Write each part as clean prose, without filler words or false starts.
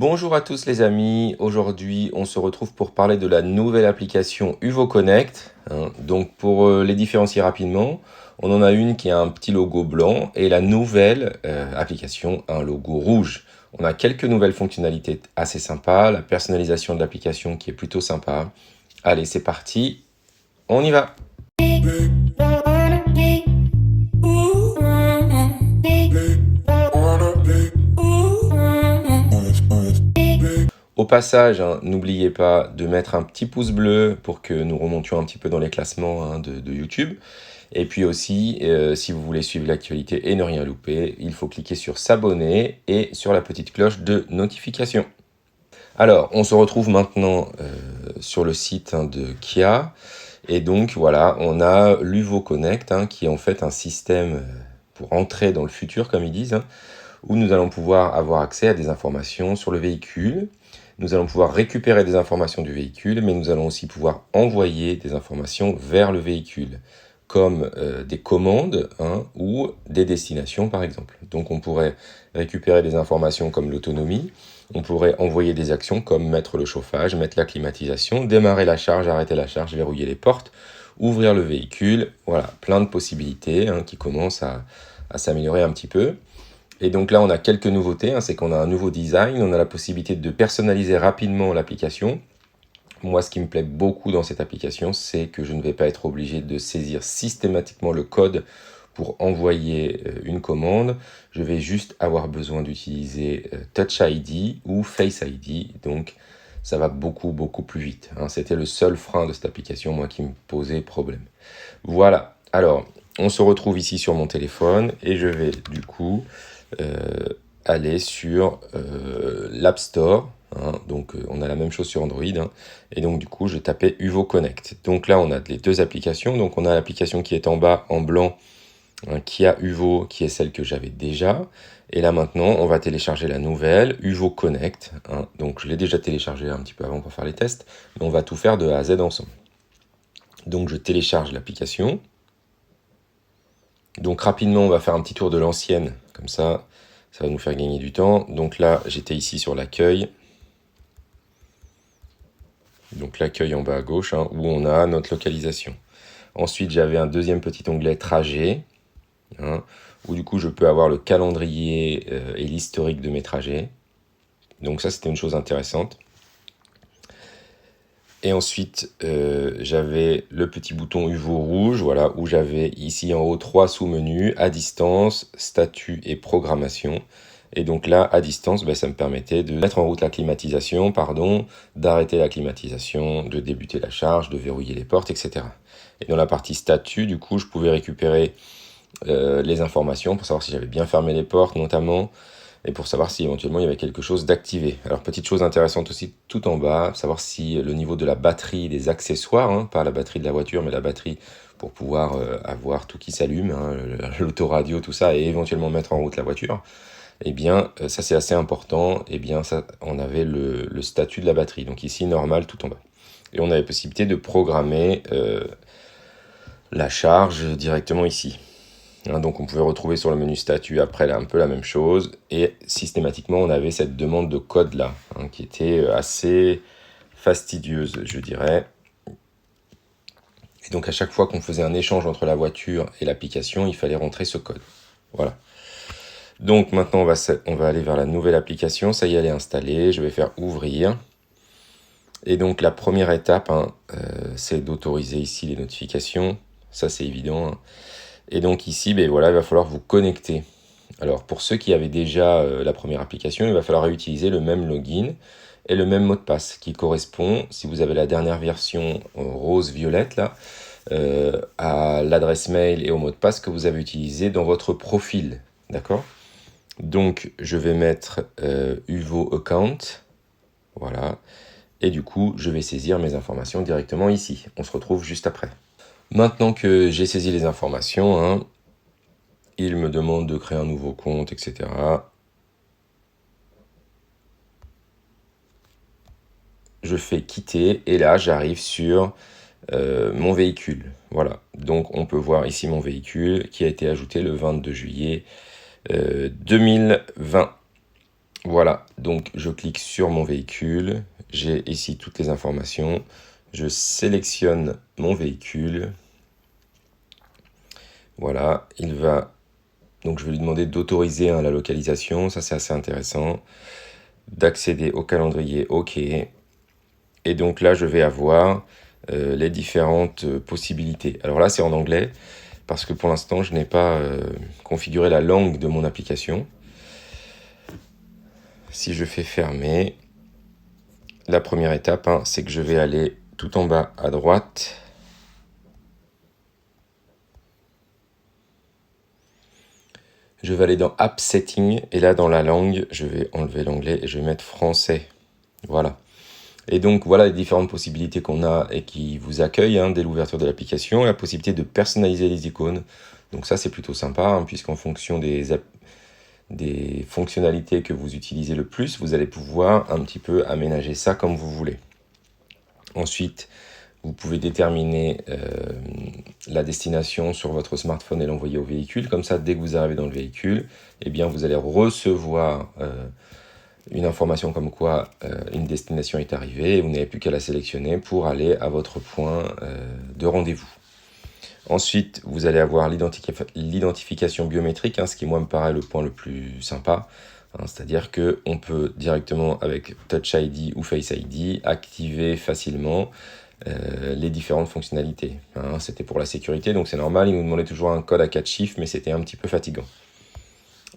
Bonjour à tous les amis, aujourd'hui on se retrouve pour parler de la nouvelle application Uvo Connect. Donc pour les différencier rapidement, on en a une qui a un petit logo blanc et la nouvelle application a un logo rouge. On a quelques nouvelles fonctionnalités assez sympas, la personnalisation de l'application qui est plutôt sympa. Allez c'est parti, on y va! Au passage, n'oubliez pas de mettre un petit pouce bleu pour que nous remontions un petit peu dans les classements de YouTube. Et puis aussi, si vous voulez suivre l'actualité et ne rien louper, il faut cliquer sur s'abonner et sur la petite cloche de notification. Alors, on se retrouve maintenant sur le site de Kia. Et donc, voilà, on a l'Uvo Connect, qui est en fait un système pour entrer dans le futur, comme ils disent, où nous allons pouvoir avoir accès à des informations sur le véhicule. Nous allons pouvoir récupérer des informations du véhicule, mais nous allons aussi pouvoir envoyer des informations vers le véhicule, comme des commandes ou des destinations par exemple. Donc on pourrait récupérer des informations comme l'autonomie, on pourrait envoyer des actions comme mettre le chauffage, mettre la climatisation, démarrer la charge, arrêter la charge, verrouiller les portes, ouvrir le véhicule. Voilà, plein de possibilités qui commencent à s'améliorer un petit peu. Et donc là, on a quelques nouveautés, c'est qu'on a un nouveau design, on a la possibilité de personnaliser rapidement l'application. Moi, ce qui me plaît beaucoup dans cette application, c'est que je ne vais pas être obligé de saisir systématiquement le code pour envoyer une commande. Je vais juste avoir besoin d'utiliser Touch ID ou Face ID, donc ça va beaucoup plus vite. C'était le seul frein de cette application, moi, qui me posait problème. Voilà, alors, on se retrouve ici sur mon téléphone et je vais du coup aller sur l'App Store. Donc on a la même chose sur Android. Et donc du coup, je tapais Uvo Connect. Donc là, on a les deux applications. Donc on a l'application qui est en bas, en blanc, qui a Uvo, qui est celle que j'avais déjà. Et là maintenant, on va télécharger la nouvelle, Uvo Connect. Donc je l'ai déjà téléchargé un petit peu avant pour faire les tests. Mais on va tout faire de A à Z ensemble. Donc je télécharge l'application. Donc rapidement, on va faire un petit tour de l'ancienne, comme ça va nous faire gagner du temps. Donc là, j'étais ici sur l'accueil. Donc l'accueil en bas à gauche, où on a notre localisation. Ensuite, j'avais un deuxième petit onglet trajet, où du coup, je peux avoir le calendrier et l'historique de mes trajets. Donc ça, c'était une chose intéressante. Et ensuite, j'avais le petit bouton Uvo rouge, voilà, où j'avais ici en haut 3 sous-menus, à distance, statut et programmation. Et donc là, à distance, ça me permettait de mettre en route la climatisation, d'arrêter la climatisation, de débuter la charge, de verrouiller les portes, etc. Et dans la partie statut, du coup, je pouvais récupérer les informations pour savoir si j'avais bien fermé les portes, notamment, et pour savoir si éventuellement il y avait quelque chose d'activé. Alors petite chose intéressante aussi tout en bas, savoir si le niveau de la batterie, des accessoires, pas la batterie de la voiture mais la batterie pour pouvoir avoir tout qui s'allume, l'autoradio, tout ça, et éventuellement mettre en route la voiture, eh bien ça c'est assez important, eh bien ça, on avait le statut de la batterie, donc ici normal tout en bas. Et on avait possibilité de programmer la charge directement ici. Donc on pouvait retrouver sur le menu statut après là, un peu la même chose, et systématiquement on avait cette demande de code là, qui était assez fastidieuse je dirais. Et donc à chaque fois qu'on faisait un échange entre la voiture et l'application, il fallait rentrer ce code. Voilà. Donc maintenant on va aller vers la nouvelle application, ça y est elle est installée, je vais faire ouvrir. Et donc la première étape, c'est d'autoriser ici les notifications, ça c'est évident. Et donc ici, voilà, il va falloir vous connecter. Alors pour ceux qui avaient déjà la première application, il va falloir utiliser le même login et le même mot de passe qui correspond, si vous avez la dernière version rose-violette là, à l'adresse mail et au mot de passe que vous avez utilisé dans votre profil. D'accord ? Donc je vais mettre Uvo Account. Voilà. Et du coup, je vais saisir mes informations directement ici. On se retrouve juste après. Maintenant que j'ai saisi les informations, il me demande de créer un nouveau compte, etc. Je fais quitter et là, j'arrive sur mon véhicule. Voilà, donc on peut voir ici mon véhicule qui a été ajouté le 22 juillet 2020. Voilà, donc je clique sur mon véhicule, j'ai ici toutes les informations, je sélectionne mon véhicule, voilà, donc je vais lui demander d'autoriser la localisation, ça c'est assez intéressant, d'accéder au calendrier, ok, et donc là je vais avoir les différentes possibilités. Alors là c'est en anglais, parce que pour l'instant je n'ai pas configuré la langue de mon application. Si je fais fermer, la première étape, c'est que je vais aller tout en bas à droite. Je vais aller dans App Setting et là dans la langue, je vais enlever l'anglais et je vais mettre français. Voilà. Et donc voilà les différentes possibilités qu'on a et qui vous accueillent dès l'ouverture de l'application. La possibilité de personnaliser les icônes. Donc ça c'est plutôt sympa puisqu'en fonction des fonctionnalités que vous utilisez le plus, vous allez pouvoir un petit peu aménager ça comme vous voulez. Ensuite, vous pouvez déterminer la destination sur votre smartphone et l'envoyer au véhicule. Comme ça, dès que vous arrivez dans le véhicule, eh bien, vous allez recevoir une information comme quoi une destination est arrivée et vous n'avez plus qu'à la sélectionner pour aller à votre point de rendez-vous. Ensuite, vous allez avoir l'identification biométrique, ce qui, moi, me paraît le point le plus sympa. C'est-à-dire qu'on peut directement, avec Touch ID ou Face ID, activer facilement les différentes fonctionnalités. C'était pour la sécurité, donc c'est normal, il nous demandait toujours un code à 4 chiffres, mais c'était un petit peu fatigant.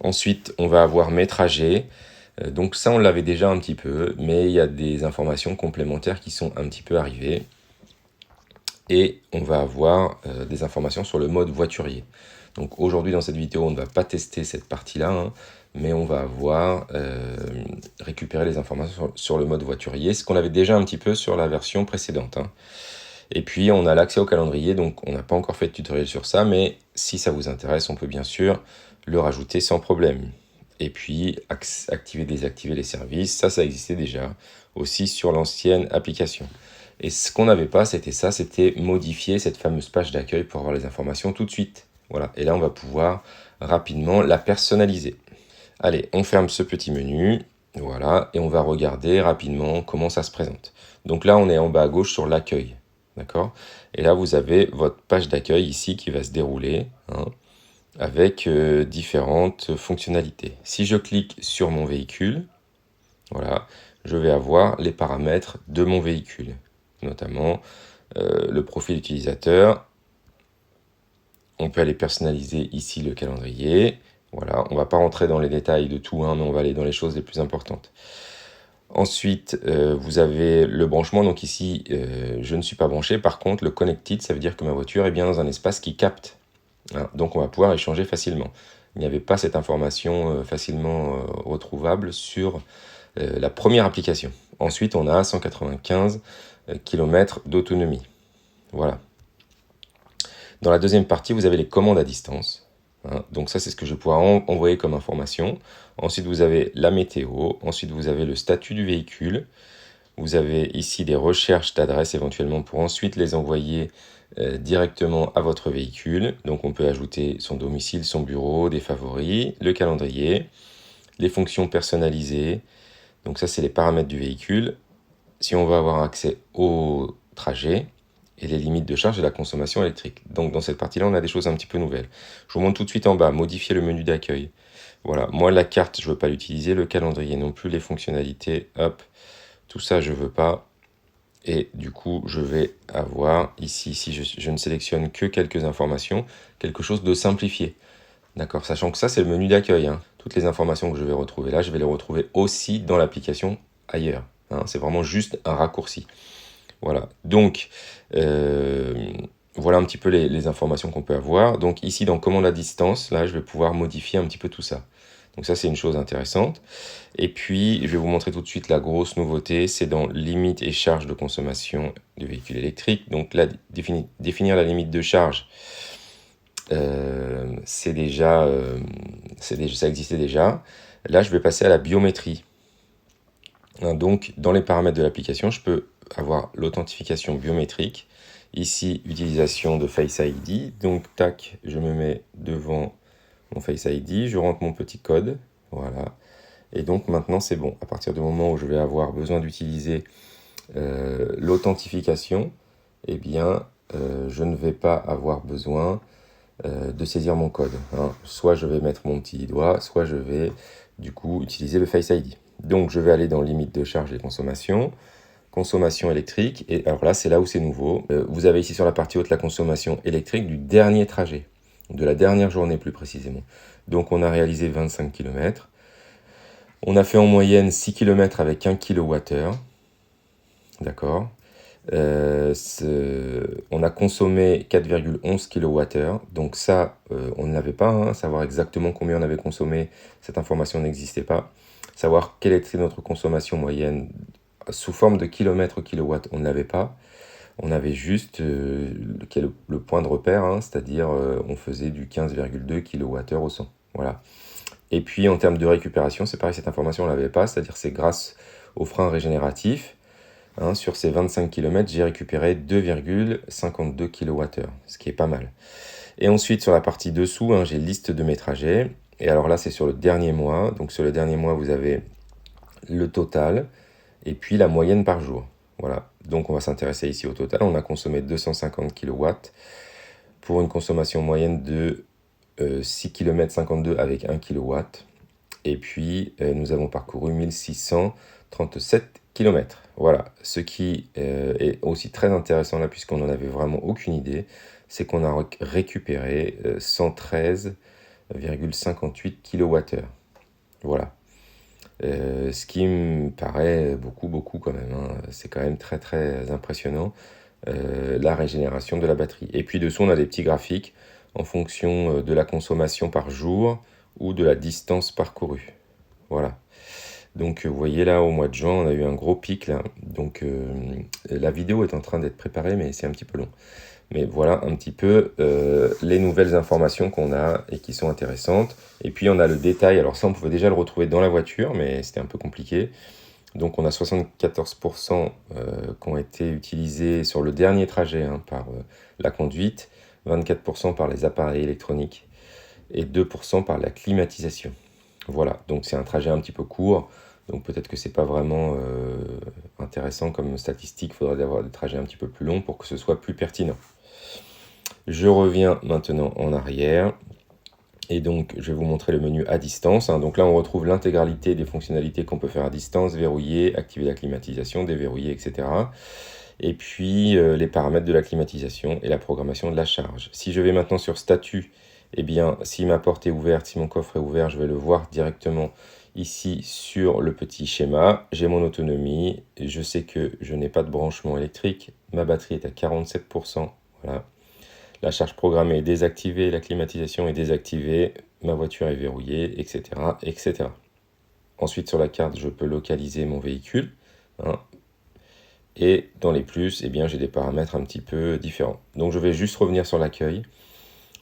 Ensuite, on va avoir mes trajets. Donc ça, on l'avait déjà un petit peu, mais il y a des informations complémentaires qui sont un petit peu arrivées. Et on va avoir des informations sur le mode voiturier. Donc aujourd'hui, dans cette vidéo, on ne va pas tester cette partie-là, mais on va avoir récupéré les informations sur le mode voiturier, ce qu'on avait déjà un petit peu sur la version précédente. Et puis, on a l'accès au calendrier, donc on n'a pas encore fait de tutoriel sur ça, mais si ça vous intéresse, on peut bien sûr le rajouter sans problème. Et puis, activer, désactiver les services, ça existait déjà aussi sur l'ancienne application. Et ce qu'on n'avait pas, c'était modifier cette fameuse page d'accueil pour avoir les informations tout de suite. Voilà, et là, on va pouvoir rapidement la personnaliser. Allez, on ferme ce petit menu, voilà, et on va regarder rapidement comment ça se présente. Donc là, on est en bas à gauche sur l'accueil, d'accord? Et là, vous avez votre page d'accueil ici qui va se dérouler, avec différentes fonctionnalités. Si je clique sur mon véhicule, voilà, je vais avoir les paramètres de mon véhicule, notamment le profil utilisateur. On peut aller personnaliser ici le calendrier. Voilà, on ne va pas rentrer dans les détails de tout, mais on va aller dans les choses les plus importantes. Ensuite, vous avez le branchement. Donc ici, je ne suis pas branché. Par contre, le connected, ça veut dire que ma voiture est bien dans un espace qui capte. Donc on va pouvoir échanger facilement. Il n'y avait pas cette information facilement retrouvable sur la première application. Ensuite, on a 195 km d'autonomie. Voilà. Dans la deuxième partie, vous avez les commandes à distance. Donc ça, c'est ce que je vais pouvoir envoyer comme information. Ensuite, vous avez la météo. Ensuite, vous avez le statut du véhicule. Vous avez ici des recherches d'adresses éventuellement pour ensuite les envoyer directement à votre véhicule. Donc on peut ajouter son domicile, son bureau, des favoris, le calendrier, les fonctions personnalisées. Donc ça, c'est les paramètres du véhicule. Si on veut avoir accès au trajet et les limites de charge et la consommation électrique. Donc dans cette partie-là, on a des choses un petit peu nouvelles. Je vous montre tout de suite en bas, modifier le menu d'accueil. Voilà, moi la carte, je ne veux pas l'utiliser, le calendrier non plus, les fonctionnalités, hop, tout ça, je ne veux pas. Et du coup, je vais avoir ici, si je ne sélectionne que quelques informations, quelque chose de simplifié. D'accord, sachant que ça, c'est le menu d'accueil. Toutes les informations que je vais retrouver là, je vais les retrouver aussi dans l'application ailleurs. C'est vraiment juste un raccourci. Voilà, donc voilà un petit peu les informations qu'on peut avoir. Donc ici, dans commande à distance, là, je vais pouvoir modifier un petit peu tout ça. Donc ça, c'est une chose intéressante. Et puis, je vais vous montrer tout de suite la grosse nouveauté, c'est dans limite et charge de consommation de véhicules électriques. Donc là, définir la limite de charge, ça existait déjà. Là, je vais passer à la biométrie. Donc, dans les paramètres de l'application, je peux avoir l'authentification biométrique. Ici, utilisation de Face ID. Donc, tac, je me mets devant mon Face ID. Je rentre mon petit code. Voilà. Et donc maintenant c'est bon. À partir du moment où je vais avoir besoin d'utiliser l'authentification, eh bien je ne vais pas avoir besoin de saisir mon code, hein. Soit je vais mettre mon petit doigt, soit je vais du coup utiliser le Face ID. Donc je vais aller dans limite de charge et consommation électrique, et alors là c'est là où c'est nouveau. Vous avez ici sur la partie haute la consommation électrique du dernier trajet, de la dernière journée plus précisément. Donc on a réalisé 25 km. On a fait en moyenne 6 km avec 1 kWh. D'accord. On a consommé 4,11 kWh. Donc ça, on ne l'avait pas. Hein. Savoir exactement combien on avait consommé, cette information n'existait pas. Savoir quelle était notre consommation moyenne sous forme de kilomètres-kilowatts, on ne l'avait pas. On avait juste le point de repère, hein, c'est-à-dire on faisait du 15,2 kWh au 100. Voilà. Et puis en termes de récupération, c'est pareil, cette information on ne l'avait pas, c'est-à-dire c'est grâce au frein régénératif, hein, sur ces 25 km, j'ai récupéré 2,52 kWh, ce qui est pas mal. Et ensuite sur la partie dessous, hein, j'ai liste de mes trajets. Et alors là c'est sur le dernier mois, donc sur le dernier mois vous avez le total, et puis la moyenne par jour. Voilà, donc on va s'intéresser ici au total. On a consommé 250 kW pour une consommation moyenne de 6 km 52 avec 1 kW. Et puis nous avons parcouru 1637 km. Voilà, ce qui est aussi très intéressant là, puisqu'on n'en avait vraiment aucune idée, c'est qu'on a récupéré 113,58 kWh. Voilà. Ce qui me paraît beaucoup quand même, hein. C'est quand même très très impressionnant, la régénération de la batterie. Et puis dessous on a des petits graphiques en fonction de la consommation par jour ou de la distance parcourue. Voilà. Donc vous voyez là au mois de juin on a eu un gros pic là. Donc la vidéo est en train d'être préparée mais c'est un petit peu long. Mais voilà un petit peu les nouvelles informations qu'on a et qui sont intéressantes. Et puis on a le détail, alors ça on pouvait déjà le retrouver dans la voiture, mais c'était un peu compliqué. Donc on a 74% qui ont été utilisés sur le dernier trajet, hein, par la conduite, 24% par les appareils électroniques et 2% par la climatisation. Voilà, donc c'est un trajet un petit peu court, donc peut-être que c'est pas vraiment intéressant comme statistique, il faudrait avoir des trajets un petit peu plus longs pour que ce soit plus pertinent. Je reviens maintenant en arrière et donc je vais vous montrer le menu à distance, hein. Donc là on retrouve l'intégralité des fonctionnalités qu'on peut faire à distance, verrouiller, activer la climatisation, déverrouiller, etc. Et puis les paramètres de la climatisation et la programmation de la charge. Si je vais maintenant sur statut, eh bien si ma porte est ouverte, si mon coffre est ouvert, je vais le voir directement ici sur le petit schéma. J'ai mon autonomie, je sais que je n'ai pas de branchement électrique, ma batterie est à 47%, voilà. La charge programmée est désactivée, la climatisation est désactivée, ma voiture est verrouillée, etc., etc. Ensuite, sur la carte, je peux localiser mon véhicule, hein. Et dans les plus, eh bien, j'ai des paramètres un petit peu différents. Donc, je vais juste revenir sur l'accueil.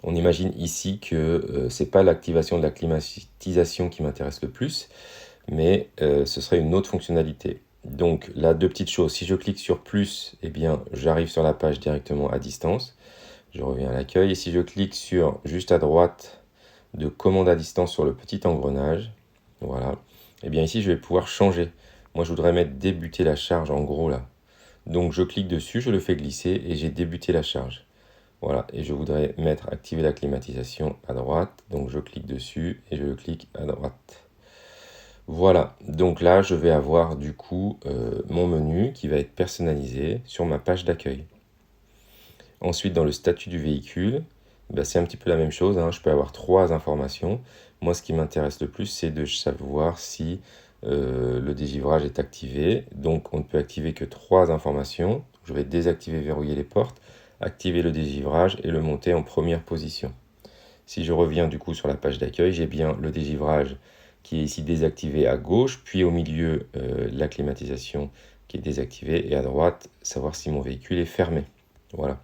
On imagine ici que ce n'est pas l'activation de la climatisation qui m'intéresse le plus, mais ce serait une autre fonctionnalité. Donc, là, deux petites choses. Si je clique sur plus, eh bien, j'arrive sur la page directement à distance. Je reviens à l'accueil et si je clique sur juste à droite de commande à distance sur le petit engrenage, voilà, et bien ici je vais pouvoir changer. Moi je voudrais mettre débuter la charge en gros là. Donc je clique dessus, je le fais glisser et j'ai débuté la charge. Voilà, et je voudrais mettre activer la climatisation à droite, donc je clique dessus et je clique à droite. Voilà, donc là je vais avoir du coup mon menu qui va être personnalisé sur ma page d'accueil. Ensuite, dans le statut du véhicule, c'est un petit peu la même chose, hein. Je peux avoir trois informations. Moi, ce qui m'intéresse le plus, c'est de savoir si le dégivrage est activé. Donc, on ne peut activer que trois informations. Je vais désactiver, verrouiller les portes, activer le dégivrage et le monter en première position. Si je reviens du coup sur la page d'accueil, j'ai bien le dégivrage qui est ici désactivé à gauche, puis au milieu, la climatisation qui est désactivée, et à droite, savoir si mon véhicule est fermé. Voilà.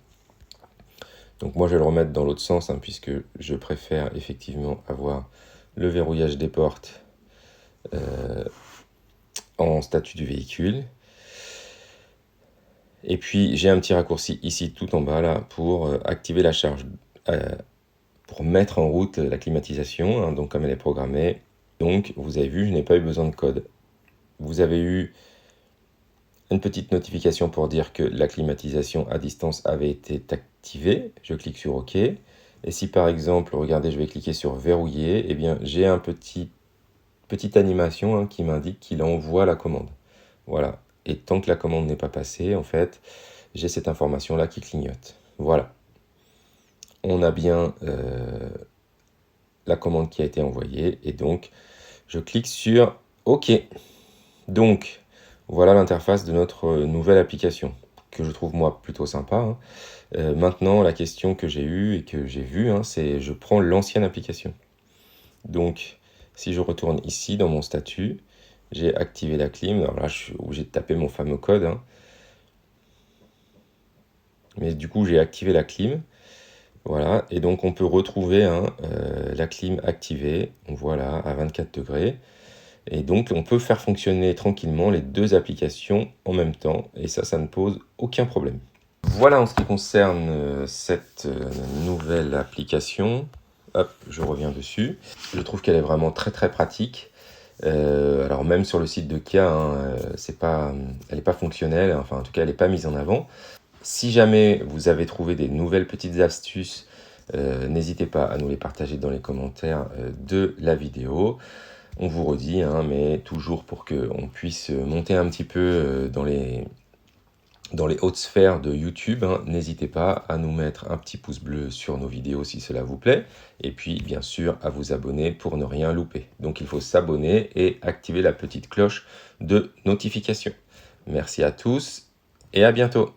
Donc moi je vais le remettre dans l'autre sens, hein, puisque je préfère effectivement avoir le verrouillage des portes en statut du véhicule. Et puis j'ai un petit raccourci ici tout en bas là pour activer la charge, pour mettre en route la climatisation, hein, donc comme elle est programmée, Donc, vous avez vu, je n'ai pas eu besoin de code. Vous avez eu une petite notification pour dire que la climatisation à distance avait été activée. Je clique sur OK. Et si par exemple, regardez, je vais cliquer sur verrouiller, eh bien j'ai petite animation qui m'indique qu'il envoie la commande. Voilà. Et tant que la commande n'est pas passée, en fait, j'ai cette information-là qui clignote. Voilà. On a bien la commande qui a été envoyée et donc je clique sur OK. Donc, voilà l'interface de notre nouvelle application, que je trouve moi plutôt sympa. Maintenant, la question que j'ai eue et que j'ai vue, c'est je prends l'ancienne application. Donc, si je retourne ici dans mon statut, j'ai activé la clim. Alors là, je suis obligé de taper mon fameux code. Mais du coup, j'ai activé la clim. Voilà, et donc on peut retrouver la clim activée, voilà, à 24 degrés. Et donc on peut faire fonctionner tranquillement les deux applications en même temps, et ça ne pose aucun problème. Voilà en ce qui concerne cette nouvelle application. Hop, je reviens dessus. Je trouve qu'elle est vraiment très très pratique. Alors même sur le site de Kia, elle n'est pas fonctionnelle, enfin en tout cas elle n'est pas mise en avant. Si jamais vous avez trouvé des nouvelles petites astuces, n'hésitez pas à nous les partager dans les commentaires de la vidéo. On vous redit, mais toujours pour qu'on puisse monter un petit peu dans les hautes sphères de YouTube, n'hésitez pas à nous mettre un petit pouce bleu sur nos vidéos si cela vous plaît. Et puis bien sûr à vous abonner pour ne rien louper. Donc il faut s'abonner et activer la petite cloche de notification. Merci à tous et à bientôt.